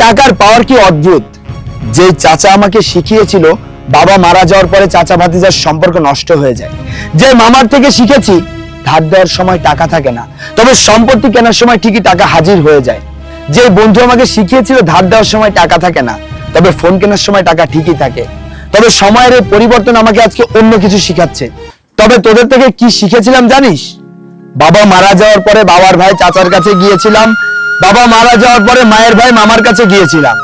টাকার পাওয়ার কি অদ্ভুত। যে চাচা আমাকে শিখিয়েছিল বাবা মারা যাওয়ার পরে চাচা ভাতিজার সম্পর্ক নষ্ট হয়ে যায়, যে মামার থেকে শিখেছি ধার দেওয়ার সময় টাকা থাকে না, তবে সম্পত্তি কেনার সময় ঠিকই টাকা হাজির হয়ে যায়, যে বন্ধু আমাকে শিখিয়েছিল ধার দেওয়ার সময় টাকা থাকে না, তবে ফোন কেনার সময় টাকা ঠিকই থাকে, তবে সময়ের এই পরিবর্তন আমাকে আজকে অন্য কিছু শিখাচ্ছে। তবে তোদের থেকে কি শিখেছিলাম জানিস? বাবা মারা যাওয়ার পরে বাবার ভাই চাচার কাছে গিয়েছিলাম, বাবা মারা যাওয়ার পরে মায়ের ভাই মামার কাছে গিয়েছিলাম,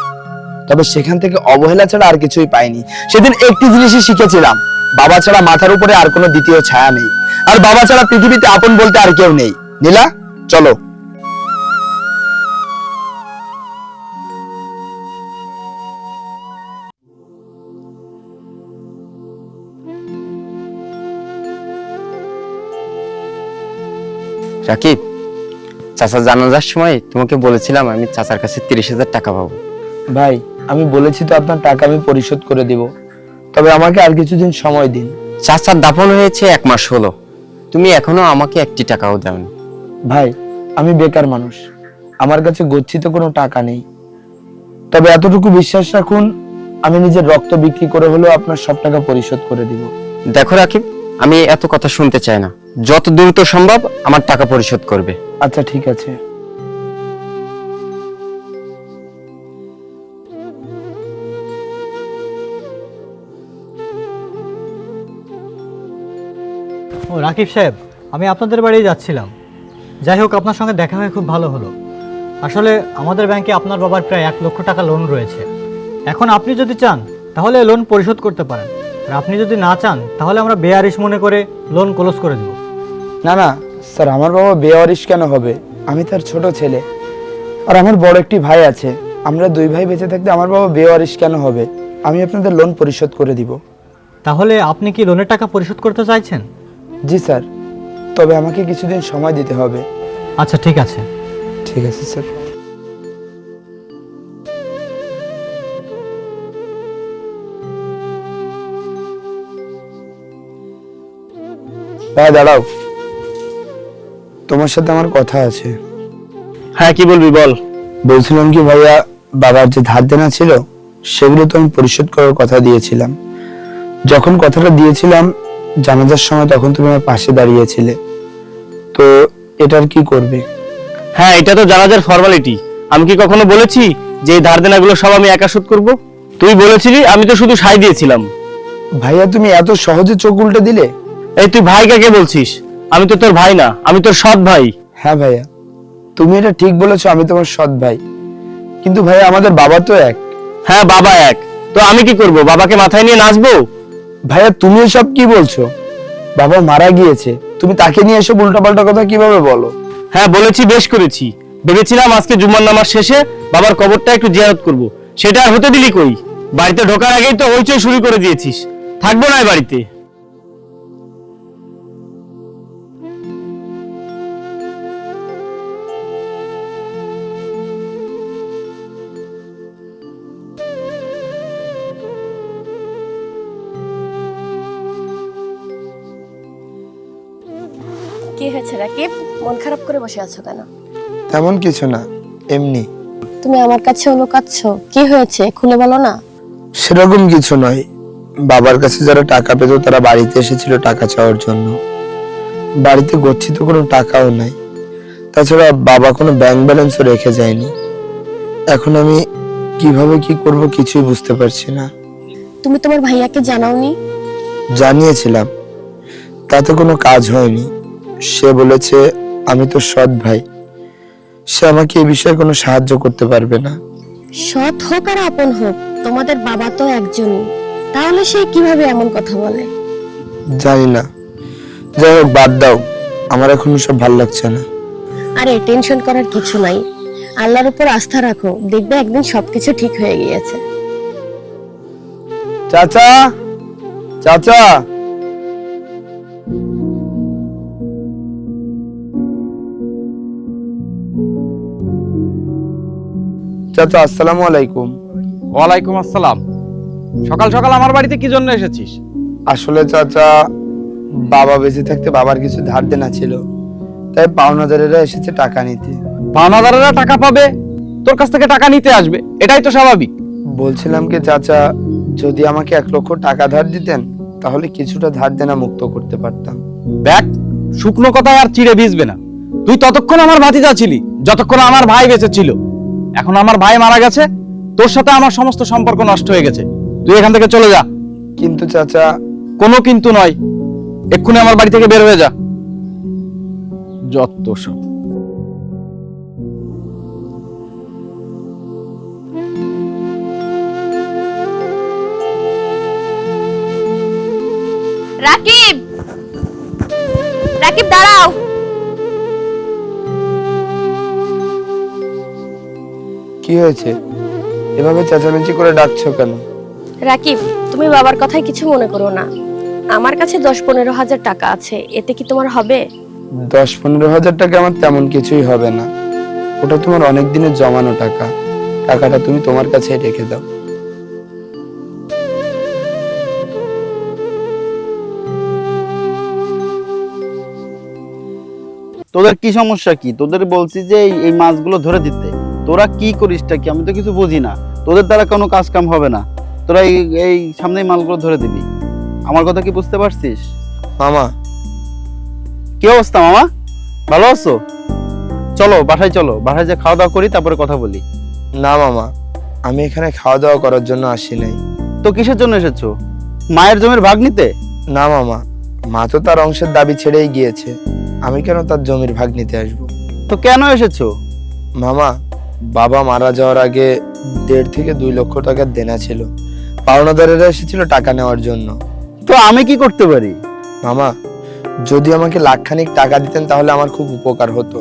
তবে সেখান থেকে অবহেলা ছাড়া আর কিছুই পাইনি। সেদিন একটি জিনিসই শিখেছিলাম, বাবা ছাড়া মাথার উপরে আর কোনো দ্বিতীয় ছায়া নেই, আর বাবা ছাড়া পৃথিবীতে আপন বলতে আর কেউ নেই। নীলা, চলো। রাকিব, চাচা জানাজার সময় তোমাকে বলেছিলাম আমি চাচার কাছে 30,000 টাকা পাবো। ভাই, আমি বলেছি তো আপনার টাকা আমি পরিশোধ করে দিব, তবে আমাকে আর কিছুদিন সময় দিন। চাচার দাফন হয়েছে 1 মাস হলো, তুমি এখনো আমাকে 1টি টাকাও দাওনি। ভাই, আমি বেকার মানুষ, আমার কাছে গচ্ছিত কোনো টাকা নেই, তবে এতটুকু বিশ্বাস রাখুন, আমি নিজের রক্ত বিক্রি করে হলেও আপনার সব টাকা পরিশোধ করে দিব। দেখো রাকিব, আমি এত কথা শুনতে চাই না, যত দ্রুত সম্ভব আমার টাকা পরিশোধ করবে। আচ্ছা, ঠিক আছে। ও রাকিব সাহেব, আমি আপনাদের বাড়ি যাচ্ছিলাম। যাই হোক, আপনার সঙ্গে দেখা হয়ে খুব ভালো হলো। আসলে আমাদের ব্যাংকে আপনার বাবার প্রায় 1 লক্ষ টাকা লোন রয়েছে। এখন আপনি যদি চান তাহলে লোন পরিশোধ করতে পারেন, আর আপনি যদি না চান তাহলে আমরা বেয়ারিশ মনে করে লোন ক্লোজ করে দেব। না না স্যার, আমার বাবা বেওয়ারিশ কেন হবে? আমি তার ছোট ছেলে, আর আমার বড় একটি ভাই আছে। আমরা 2 ভাই বেঁচে থাকতে আমার বাবা বেওয়ারিশ কেন হবে? আমি আপনাদের লোন পরিশোধ করে দিব। তাহলে আপনি কি লোনের টাকা পরিশোধ করতে চাইছেন? জি স্যার, তবে আমাকে কিছুদিন সময় দিতে হবে। আচ্ছা, ঠিক আছে। ঠিক আছে স্যার। ভাই দাঁড়াও, তোমার সাথে আমার কথা আছে। হ্যাঁ, কি বলবি বল। বলছিলাম কি ভাইয়া, বাবার যে ধার দেনা ছিল সেগুলো তো আমি পরিশোধ করার কথা দিয়েছিলাম। যখন কথাটা দিয়েছিলাম জানাজার সময়, তখন তুমি আমার পাশে দাঁড়িয়েছিলে, তো এটার কি করবে? হ্যাঁ, এটা তো জানাজার ফর্মালিটি। আমি কি কখনো বলেছি যে এই ধার দেনাগুলো সব আমি একা শোধ করব? তুই বলেছিলি, আমি তো শুধু সাই দিয়েছিলাম। ভাইয়া, তুমি এত সহজে চোখ উল্টে দিলে? এই তুই ভাই কাকে বলছিস? আমি তো তোর ভাই না, আমি তোর সৎ ভাই। হ্যাঁ ভাইয়া, তুমি এটা ঠিক বলেছো, আমি তোমার সৎ ভাই, কিন্তু ভাইয়া আমাদের বাবা তো এক। হ্যাঁ, বাবা এক, তো আমি কি করব? বাবাকে মাথায় নিয়ে নাচবো? ভাইয়া, তুমি এসব কি বলছো? বাবা মারা গিয়েছে, তুমি তাকে নিয়ে এসব উল্টাপাল্টা কথা কিভাবে বলো? হ্যাঁ বলেছি, বেশ করেছি। ভেবেছিলাম আজকে জুম্মার নামাজ শেষে বাবার কবরটা একটু জিয়ারত করব, সেটা আর হতে দিলি কই? বাড়িতে ঢোকার আগেই তো হইচই শুরু করে দিয়েছিস। থাকবো না এই বাড়িতে। কি হয়েছে রাকিব, মন খারাপ করে বসে আছো কেন? তেমন কিছু না, এমনি। তুমি আমার কাছে লুকাচ্ছ, কি হয়েছে খুলে বলো না। সেরকম কিছু নয়, বাবার কাছে যারা টাকা পেত তারা বাড়িতে এসেছিল টাকা চাওয়ার জন্য। বাড়িতে গচ্ছিত কোনো টাকাও নাই, তাছাড়া বাবা কোনো ব্যাংক ব্যালেন্সও রেখে যায়নি। এখন আমি কিভাবে কি করব কিছুই বুঝতে পারছি না। তুমি তোমার ভাইয়াকে জানাওনি? জানিয়েছিলাম, তাতে কোনো কাজ হয়নি। সে বলেছে আমি তো সৎ ভাই, সে আমাকে এই বিষয়ে কোনো সাহায্য করতে পারবে না। সৎ হোক আর আপন হোক, তোমাদের বাবা তো একজনই, তাহলে সে কিভাবে এমন কথা বলে? জানি না, যাই হোক বাদ দাও, আমার এখন সব ভালো লাগছে না। আরে টেনশন করার কিছু নাই, আল্লাহর উপর আস্থা রাখো, দেখবে একদিন সবকিছু ঠিক হয়ে গিয়েছে। চাচা, চাচা, চাচা আসসালামু আলাইকুম। ওয়ালাইকুম আসসালাম। সকাল সকাল আমার বাড়িতে কি জন্য এসেছিস? আসলে চাচা, বাবা বেঁচে থাকতে বাবার কিছু ধার দেনা ছিল, তাই পাওনাদারেরা এসেছে টাকা নিতে। পাওনাদারেরা টাকা পাবে? তোর কাছ থেকে টাকা নিতে আসবে, এটাই তো স্বাভাবিক। বলছিলাম কি চাচা, যদি আমাকে 1 লক্ষ টাকা ধার দিতেন তাহলে কিছুটা ধার দেনা মুক্ত করতে পারতাম। দেখ, শুকনো কথায় আর চিড়ে ভিজবে না। তুই ততক্ষণ আমার ভাতিজা ছিলি যতক্ষণ আমার ভাই বেঁচে ছিল। এখন আমার ভাই মারা গেছে, তোর সাথে আমার সমস্ত সম্পর্ক নষ্ট হয়ে গেছে। তুই এখান থেকে চলে যা। কিন্তু চাচা, কোনো কিন্তু নয়, এক্ষুনি আমার বাড়ি থেকে বের হয়ে যা। যত সব। রাকিব, রাকিব দাঁড়াও। কি হয়েছে? এভাবে চেঁচামেচি করে ডাকছো কেন? রাকিব, তুমি বাবার কথায় কিছু মনে করো না। আমার কাছে 10-15 হাজার টাকা আছে, এতে কি তোমার হবে? 10-15 হাজার টাকা আমার তেমন কিছুই হবে না। ওটা তোমার অনেক দিনের জমানো টাকা। টাকাটা তুমি তোমার কাছেই রেখে দাও। তোদের কি সমস্যা কি? তোদের বলছি যে এই মাছগুলো ধরে দিতে, তোরা কি করিসটা কি? আমি তো কিছু বুঝি না। তোদের দ্বারা কোনো কাজ কাম হবে না। তোরা এই সামনেই মালগুলো ধরে দিবি। আমার কথা কি বুঝতে পারছিস? মামা, কি অবস্থা মামা? ভালো আছো? চলো বাসায়, চলো বাসায় যে খাওয়া দাওয়া করি, তারপরে কথা বলি। না মামা, আমি এখানে খাওয়া দাওয়া করার জন্য আসি নাই। তো কিসের জন্য এসেছো? মায়ের জমির ভাগ নিতে? না মামা, মা তো তার অংশের দাবি ছেড়েই গিয়েছে। আমি কেন তার জমির ভাগ নিতে আসবো? তো কেন এসেছো? মামা, বাবা মারা যাওয়ার আগে 1.5 থেকে 2 লক্ষ টাকার দেনা ছিল। পাওনাদারেরা এসেছিল টাকা নেওয়ার জন্য। তো আমি কি করতে পারি? মামা, যদি আমাকে লাখখানিক টাকা দিতেন তাহলে আমার খুব উপকার হতো।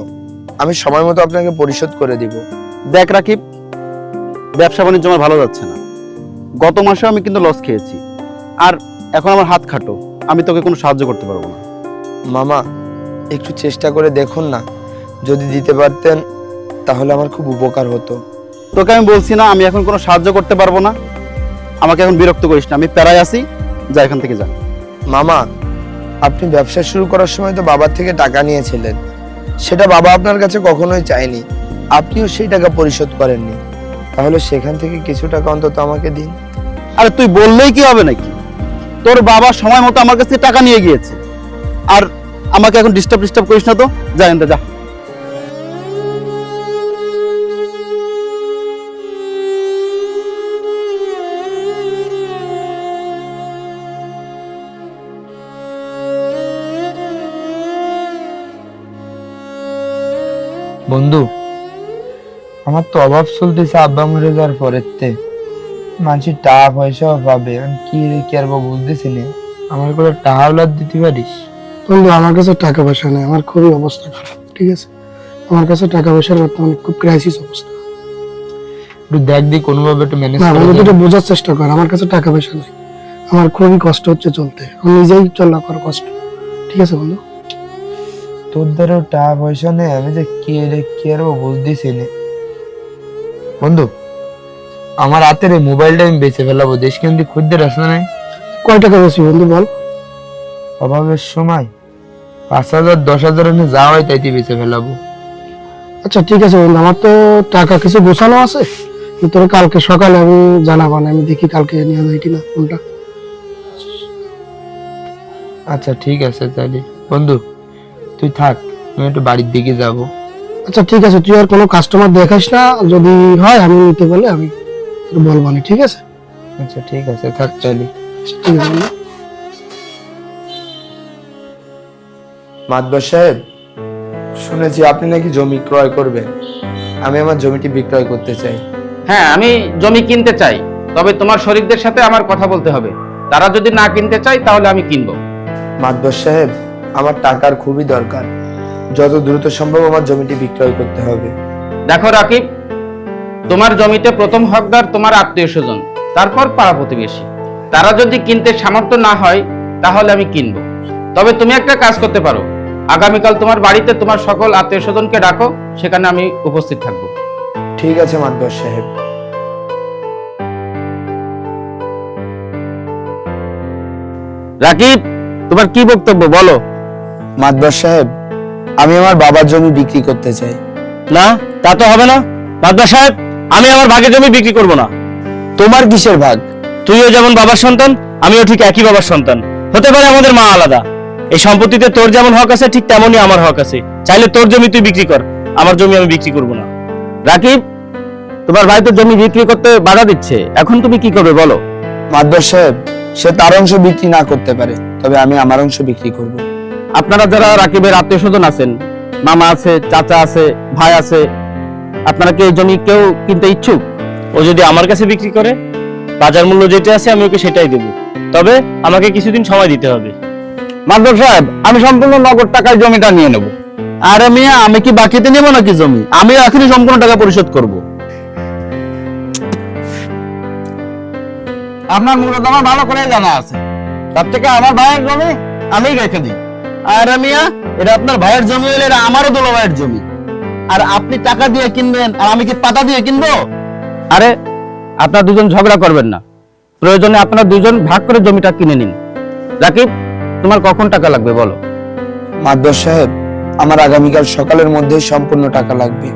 আমি সময় মতো আপনাকে পরিশোধ করে দিব। দেখ রাকিব, ব্যবসা বাণিজ্য আমার ভালো যাচ্ছে না। গত মাসে আমি কিন্তু লস খেয়েছি, আর এখন আমার হাত খাটো। আমি তোকে কোনো সাহায্য করতে পারবো না। মামা, একটু চেষ্টা করে দেখুন না, যদি দিতে পারতেন তাহলে আমার খুব উপকার হতো। তোকে আমি বলছি না আমি এখন কোনো সাহায্য করতে পারবো না। আমাকে এখন বিরক্ত করিস না, আমি প্যারায় আছি। যা এখান থেকে যা। মামা, আপনি ব্যবসা শুরু করার সময় তো বাবার থেকে টাকা নিয়েছিলেন। সেটা বাবা আপনার কাছে কখনোই চায়নি। আপনিও সেই টাকা পরিশোধ করেননি। তাহলে সেখান থেকে কিছু টাকা অন্তত আমাকে দিন। আরে তুই বললেই কি হবে নাকি? তোর বাবা সময় মতো আমার কাছ থেকে টাকা নিয়ে গিয়েছে, আর আমাকে এখন ডিস্টার্ব করিস না তো। যা এখান থেকে যা। বন্ধু, আমার তো অভাব চলতেছে আব্বা মরে যাওয়ার পরেতে। মানুষের টাকা পয়সাও পাবে, আমি কি করবো বুঝতেছি না। আমার করে টাকা উলাদ দিতে পারিস? বন্ধু, আমার কাছে টাকা পয়সা নেই, আমার খুবই অবস্থা খারাপ, ঠিক আছে? আমার কাছে টাকা পয়সার বর্তমানে খুব ক্রাইসিস অবস্থা। একটু দেখ দি কোনোভাবে একটু ম্যানেজ না করে বন্ধু, দে। তুই একটু বোঝার চেষ্টা কর, আমার কাছে টাকা পয়সা নেই। আমার খুবই কষ্ট হচ্ছে চলতে, আমি নিজেই চলা কর কষ্ট, ঠিক আছে বন্ধু? তোর দ্বারাও টাকা পয়সা নেই, আমি যে কি করবো বুঝতেছি না। বন্ধু, আমার হাতের এই মোবাইলটা আমি বেঁচে ফেলাবো, দেশ কিন্তু খুঁজতে রাস্তা নাই। কয় টাকা বেশি বন্ধু বল? অভাবের সময় 5,000 10,000 এনে যা হয় তাইতে বেঁচে ফেলাবো। আচ্ছা ঠিক আছে বন্ধু, আমার তো টাকা কিছু গোছানো আছে, তোর কালকে সকালে আমি জানাবো না, আমি দেখি কালকে নিয়ে যাই কিনা ফোনটা। আচ্ছা ঠিক আছে তাহলে বন্ধু, তুই থাক, আমি একটু বাড়ির দিকে যাব। আচ্ছা ঠিক আছে, তুই আর কোনো কাস্টমার দেখাস না, যদি হয় আমি নিতে বলে আমি তোর বলবো না, ঠিক আছে? আচ্ছা ঠিক আছে, থাক তাহলে। ঠিক আছে বন্ধু। মাতবর সাহেব, শুনেছি আপনি নাকি জমি ক্রয় করবেন। আমি আমার জমিটি বিক্রয় করতে চাই। হ্যাঁ, আমি জমি কিনতে চাই, তবে তোমার শরীকদের সাথে আমার কথা বলতে হবে। তারা যদি না কিনতে চায় তাহলে আমি কিনবো। মাতবর সাহেব, আমার টাকার খুবই দরকার। যত দ্রুত সম্ভব আমার জমিটি বিক্রয় করতে হবে। দেখো রাকিব, তোমার জমিতে প্রথম হকদার তোমার আত্মীয় স্বজন, তারপর পাড়া প্রতিবেশী। তারা যদি কিনতে সামর্থ্য না হয় তাহলে আমি কিনবো। তবে তুমি একটা কাজ করতে পারো, আগামীকাল তোমার বাড়িতে তোমার সকল আত্মীয় স্বজনকে ডাকো, সেখানে আমি উপস্থিত থাকবো। ঠিক আছে মাতবর সাহেব। রাকিব, তোমার কি বক্তব্য বলো? মাতবর সাহেব, আমি আমার বাবার জমি বিক্রি করতে চাই। না, তা তো হবে না। মাদ্দার সাহেব, আমি আমার ভাগের জমি বিক্রি করব না। তোমার কিসের ভাগ? তুইও যেমন বাবার সন্তান, আমিও ঠিক একই বাবার সন্তান। হতে পারে আমাদের মা আলাদা, এই সম্পত্তিতে তোর যেমন হক আছে ঠিক তেমনই আমার হক আছে। চাইলে তোর জমি তুই বিক্রি কর, আমার জমি আমি বিক্রি করব না। রাকিব, তোমার ভাই তো জমি বিক্রি করতে বাধা দিচ্ছে, এখন তুমি কি করবে বলো? মাদ্দার সাহেব, সে তার অংশ বিক্রি না করতে পারে, তবে আমি আমার অংশ বিক্রি করব। আপনারা যারা রাকিবের আত্মীয় স্বজন আছেন, মামা আছে, চাচা আছে, ভাই আছে, আপনারা কি এই জমি কেউ কিনতে ইচ্ছুক? ও যদি আমার কাছে বিক্রি করে, বাজার মূল্য যেটা আছে আমি ওকে সেটাই দেব, তবে আমাকে কিছুদিন সময় দিতে হবে। মাদবর সাহেব, আমি সম্পূর্ণ নগদ টাকায় জমিটা নিয়ে নেব। আরে মিয়া, আমি কি বাকিতে নেব নাকি জমি? আমি এখনই সম্পূর্ণ টাকা পরিশোধ করব। আপনার মূলত আমার ভালো করে জানা আছে, তার থেকে আমার ভাইয়ের জমি আমি রেখে দিই। আরে মিয়া, এটা আপনার ভাইয়ের জমি হলে এটা আমারও দুলো ভাইয়ের জমি। আর আপনি টাকা দিয়ে কিনবেন আর আমি কি পাতা দিয়ে কিনবো? আরে আপনারা দুজন ঝগড়া করবেন না, প্রয়োজনে আপনারা দুজন ভাগ করে জমিটা কিনে নিন। রাকিব, তোমার কখন টাকা লাগবে বলো? মাদ্দার সাহেব, আমার আগামীকাল সকালের মধ্যে সম্পূর্ণ টাকা লাগবে।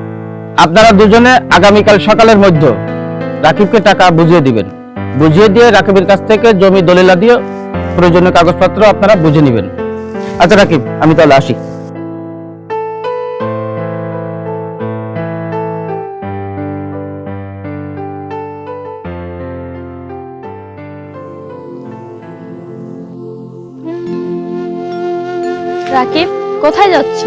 আপনারা দুজনে আগামীকাল সকালের মধ্যে রাকিবকে টাকা বুঝিয়ে দিবেন। বুঝিয়ে দিয়ে রাকিবের কাছ থেকে জমি দলিলা দিয়ে প্রয়োজনীয় কাগজপত্র আপনারা বুঝে নেবেন। আচ্ছা রাকিব, আমি তাহলে আসি। রাকিব, কোথায় যাচ্ছ?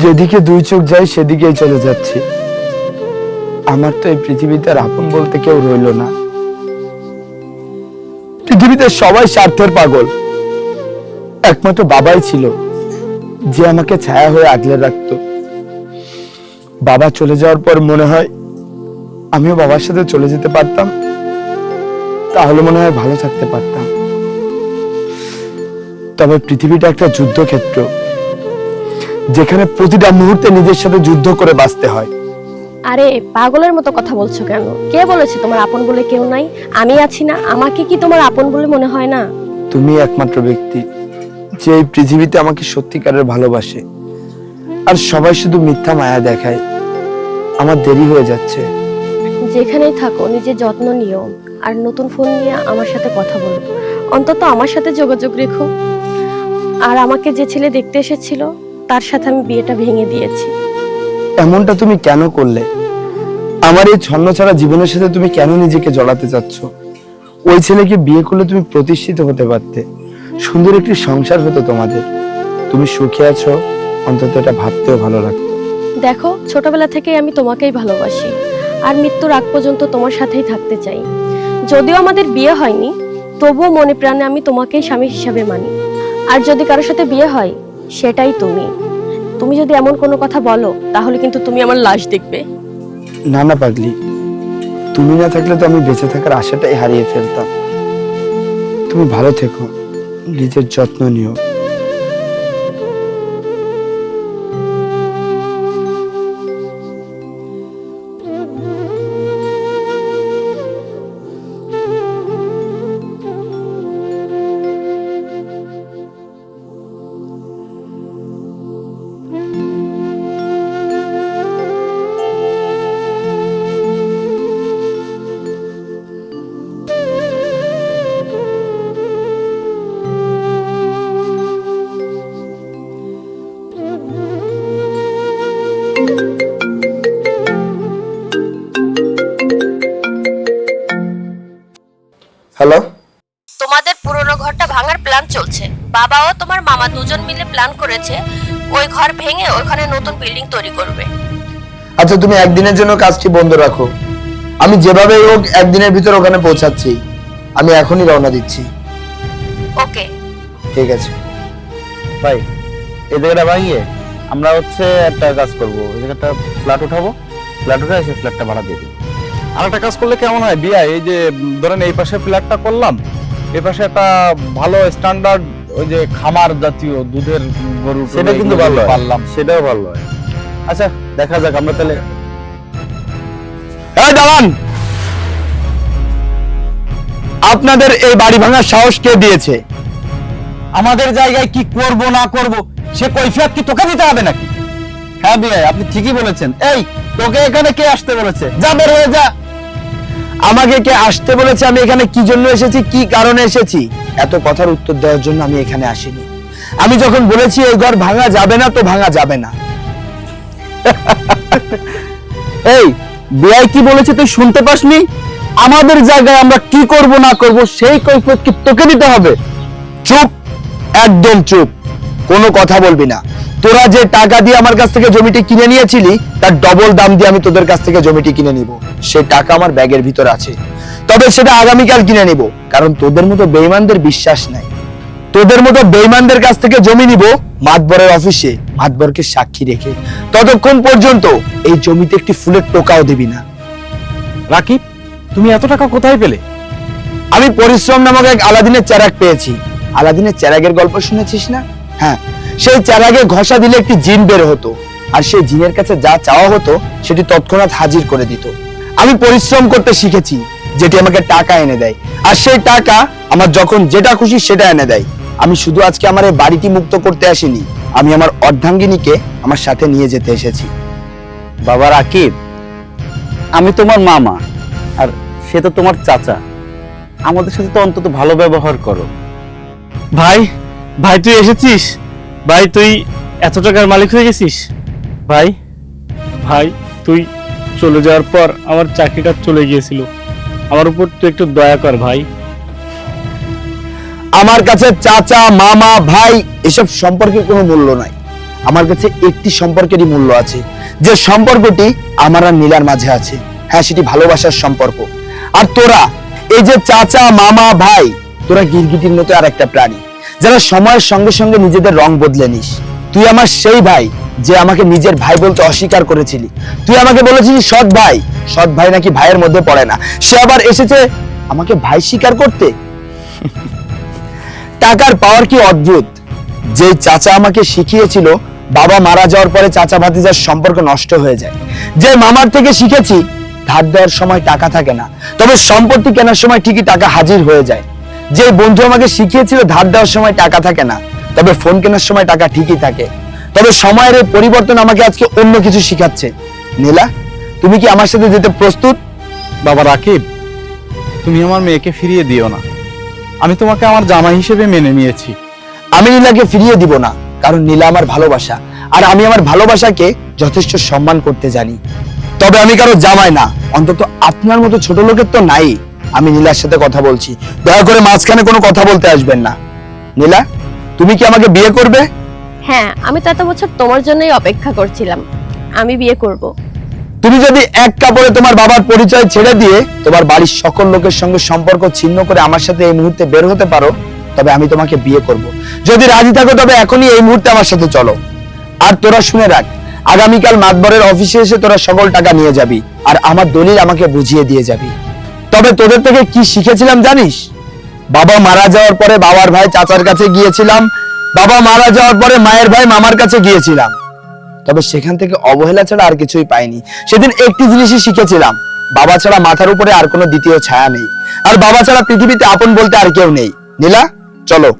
যেদিকে দুই চোখ যায় সেদিকেই চলে যাচ্ছি। আমার তো এই পৃথিবীতে আর আপন বলতে কেউ রইল না। পৃথিবীতে সবাই স্বার্থের পাগল, একমাত্র বাবাই ছিল যে আমাকে ছায়া হয়ে আগলে রাখতো। বাবা চলে যাওয়ার পর মনে হয় আমিও বাবার সাথে চলে যেতে পারতাম, তাহলে মনে হয় ভালো থাকতে পারতাম। তবে পৃথিবীটা একটা যুদ্ধক্ষেত্র, যেখানে প্রতিটা মুহূর্তে নিজের সাথে যুদ্ধ করে বাঁচতে হয়। আরে পাগলের মতো কথা বলছো কেন? কে বলেছে তোমার আপন বলে কেউ নাই? আমি আছি না, আমাকে কি তোমার আপন বলে মনে হয় না? তুমি একমাত্র ব্যক্তি যে এই পৃথিবীতে আমাকে সত্যিকারের ভালোবাসে, আর সবাই শুধু মিথ্যা মায়া দেখায়। আমার দেরি হয়ে যাচ্ছে। যেখানেই থাকো নিজের যত্ন নিও, আর নতুন ফোন নিয়ে আমার সাথে কথা বলো, অন্তত আমার সাথে যোগাযোগ রেখো। আর আমাকে যে ছেলে দেখতে এসেছিল তার সাথে আমি বিয়েটা ভেঙে দিয়েছি। এমনটা তুমি কেন করলে? আমার এই ছন্ন ছাড়া জীবনের সাথে তুমি কেন নিজেকে জড়াতে চাচ্ছ? ওই ছেলেকে বিয়ে করলে তুমি প্রতিষ্ঠিত হতে পারতে, সুন্দর একটি সংসার হতো তোমাদের। তুমি সুখে আছো, অন্তত এটা ভাবতেও ভালো লাগতো। দেখো, ছোটবেলা থেকেই আমি তোমাকেই ভালোবাসি, আর মৃত্যুর আগ পর্যন্ত তোমার সাথেই থাকতে চাই। যদিও আমাদের বিয়ে হয়নি, তবুও মনে প্রাণে আমি তোমাকেই স্বামী হিসাবে মানি। আর যদি কারোর সাথে বিয়ে হয়, সেটাই তুমি। তুমি যদি এমন কোনো কথা বলো, তাহলে কিন্তু তুমি আমার লাশ দেখবে। না না পাগলি, তুমি না থাকলে তো আমি বেঁচে থাকার আশাটাই হারিয়ে ফেলতাম। তুমি ভালো থেকো, নিজের যত্ন নিও। হ্যালো, তোমাদের পুরনো ঘরটা ভাঙার প্ল্যান চলছে। বাবা ও তোমার মামা দুজন মিলে প্ল্যান করেছে ওই ঘর ভেঙে ওখানে নতুন বিল্ডিং তৈরি করবে। আচ্ছা তুমি একদিনের জন্য কাজটি বন্ধ রাখো। আমি যেভাবে হোক একদিনের ভিতর ওখানে পৌঁছাচ্ছি। আমি এখনই রওনা দিচ্ছি। ওকে। ঠিক আছে ভাই, এই জায়গাটা ভাঙিয়ে আমরা একটা কাজ করব। এই জায়গাটা ফ্ল্যাট উঠাবো, ফ্ল্যাট উঠে এসে ফ্ল্যাটটা ভাড়া দিয়ে দিই। আর একটা কাজ করলে কেমন হয় বিয়া? এই যে ধরেন এই পাশে ফ্ল্যাটটা করলাম, এই পাশে একটা ভালো স্ট্যান্ডার্ড ওই যে খামার জাতীয় দুধের গরু সেটা কিন্তু ভালো হয়। পারলাম, সেটাও ভালো হয়। আচ্ছা দেখা যাক, আমরা তাহলে এই দাঁড়ান, আপনাদের এই বাড়ি ভাঙার সাহস কে দিয়েছে? আমাদের জায়গায় কি করব না করব সে কৈফিয়ত কি তোকে দিতে হবে নাকি? হ্যাঁ বিআই, আপনি ঠিকই বলেছেন। এই, তোকে এখানে কে আসতে বলেছে? যা বের হয়ে যা। আমাকে কে আসতে বলেছে, আমি এখানে কি জন্য এসেছি, কি কারণে এসেছি, এত কথার উত্তর দেওয়ার জন্য আমি এখানে আসিনি। আমি যখন বলেছি এই ঘর ভাঙা যাবে না, তো ভাঙা যাবে না। এই, বিআই কি বলেছে তুই শুনতে পাসনি? আমাদের জায়গায় আমরা কি করব না করব সেই কৈফিয়ত কি তোকে দিতে হবে? চুপ, একদম চুপ, কোনো কথা বলবি না। তোরা যে টাকা দিয়ে আমার কাছ থেকে জমিটি কিনে নিয়েছিলি, তার ডবল দাম দিয়ে আমি তোদের কাছ থেকে জমিটি কিনে নিব। সেই টাকা আমার ব্যাগের ভিতর আছে, তবে সেটা আগামীকাল কিনে নিব, কারণ তোদের মতো বেঈমানদের বিশ্বাস নাই। তোদের মতো বেঈমানদের কাছ থেকে জমি নিব মাতবরের অফিসে, মাতবরকে সাক্ষী রেখে। ততক্ষণ পর্যন্ত এই জমিতে একটি ফুলের টোকাও দিবি না। রাকিব, তুমি এত টাকা কোথায় পেলে? আমি পরিশ্রম নামক এক আলাদিনের চেরাগ পেয়েছি। আলাদিনের চেরাগের গল্প শুনেছিস না? হ্যাঁ, সেই চেরাগে ঘষা দিলে একটি জিন বের হতো, আর সেই জিনের কাছে যা চাওয়া হতো সেটি তৎক্ষণাৎ হাজির করে দিত। আমি পরিশ্রম করতে শিখেছি, যেটি আমাকে টাকা এনে দেয়, আর সেই টাকা আমার যখন যেটা খুশি সেটা এনে দেয়। আমি শুধু আজকে আমার এই বাড়িটি মুক্ত করতে আসিনি, আমি আমার অর্ধাঙ্গিনীকে আমার সাথে নিয়ে যেতে এসেছি। বাবা রাকিব, আমি তোমার মামা, আর সে তো তোমার চাচা। আমাদের সাথে তো অন্তত ভালো ব্যবহার করো। ভাই, ভাই তুই এসেছিস? ভাই তুই এত টাকার মালিক হয়ে গেছিস? ভাই, ভাই তুই চলে যাওয়ার পর আমার চাকরিটা চলে গিয়েছিল, আমার উপর তুই একটু দয়া কর ভাই। আমার কাছে চাচা, মামা, ভাই এসব সম্পর্কের কোনো মূল্য নাই। আমার কাছে একটি সম্পর্কেরই মূল্য আছে, যে সম্পর্কটি আমার আর নীলার মাঝে আছে। হ্যাঁ, সেটি ভালোবাসার সম্পর্ক। আর তোরা, এই যে চাচা, মামা, ভাই, তোরা গিরগিটির মতো আর একটা প্রাণী, যারা সময়ের সঙ্গে সঙ্গে নিজেদের রং বদলে নিস। তুই আমার সেই ভাই যে আমাকে নিজের ভাই বলতে অস্বীকার করেছিলি। তুই আমাকে বলেছিলি সৎ ভাই, সৎ ভাই নাকি ভাইয়ের মধ্যে পড়ে না। সে আবার এসেছে আমাকে ভাই স্বীকার করতে। টাকার পাওয়ার কি অদ্ভুত। যে চাচা আমাকে শিখিয়েছিল বাবা মারা যাওয়ার পরে চাচা ভাতিজার সম্পর্ক নষ্ট হয়ে যায়, যে মামার থেকে শিখেছি ধার দেওয়ার সময় টাকা থাকে না, তবে সম্পত্তি কেনার সময় ঠিকই টাকা হাজির হয়ে যায়, যে বন্ধু আমাকে শিখিয়েছিল ধার দেওয়ার সময় টাকা থাকে না, তবে ফোন কেনার সময় টাকা ঠিকই থাকে। তবে সময়ের এই পরিবর্তন আমাকে আজকে অন্য কিছু শিখাচ্ছে। নীলা, তুমি কি আমার সাথে যেতে প্রস্তুত? বাবা রাকিব, তুমি আমার মেয়েকে ফিরিয়ে দিও না। আমি তোমাকে আমার জামাই হিসেবে মেনে নিয়েছি। আমি নীলাকে ফিরিয়ে দিব না, কারণ নীলা আমার ভালোবাসা, আর আমি আমার ভালোবাসাকে যথেষ্ট সম্মান করতে জানি। তবে আমি কারো জামাই না, অন্তত আপনার মতো ছোট লোকের তো নাই। আমি নীলার সাথে কথা বলছি, দয়া করে মাঝখানে কোনো কথা বলতে আসবেন না। নীলা, তুমি কি আমাকে বিয়ে করবে? হ্যাঁ, আমি তো এত বছর তোমার জন্যই অপেক্ষা করছিলাম। আমি বিয়ে করব। তুমি যদি এক কাপড়ে তোমার বাবার পরিচয় ছেড়ে দিয়ে তোমার বাড়ির সকল লোকের সঙ্গে সম্পর্ক ছিন্ন করে আমার সাথে এই মুহূর্তে বের হতে পারো, তবে আমি তোমাকে বিয়ে করব। যদি রাজি থাকো তবে এখনই এই মুহূর্তে আমার সাথে চলো। আর তোরা শুনে রাখ, আগামীকাল মাতবরের অফিসে এসে তোরা সকল টাকা নিয়ে যাবি, আর আমার দলিল আমাকে বুঝিয়ে দিয়ে যাবি। তবে তোদের থেকে কি শিখেছিলাম জানিস? বাবা মারা যাওয়ার পরে বাবার ভাই চাচার কাছে গিয়েছিলাম, বাবা মারা যাওয়ার পরে মায়ের ভাই মামার কাছে গিয়েছিলাম, তবে সেখান থেকে অবহেলা ছাড়া আর কিছুই পাইনি। সেদিন একটি জিনিসই শিখেছিলাম, বাবা ছাড়া মাথার উপরে আর কোনো দ্বিতীয় ছায়া নেই, আর বাবা ছাড়া পৃথিবীতে আপন বলতে আর কেউ নেই। নীলা, চলো।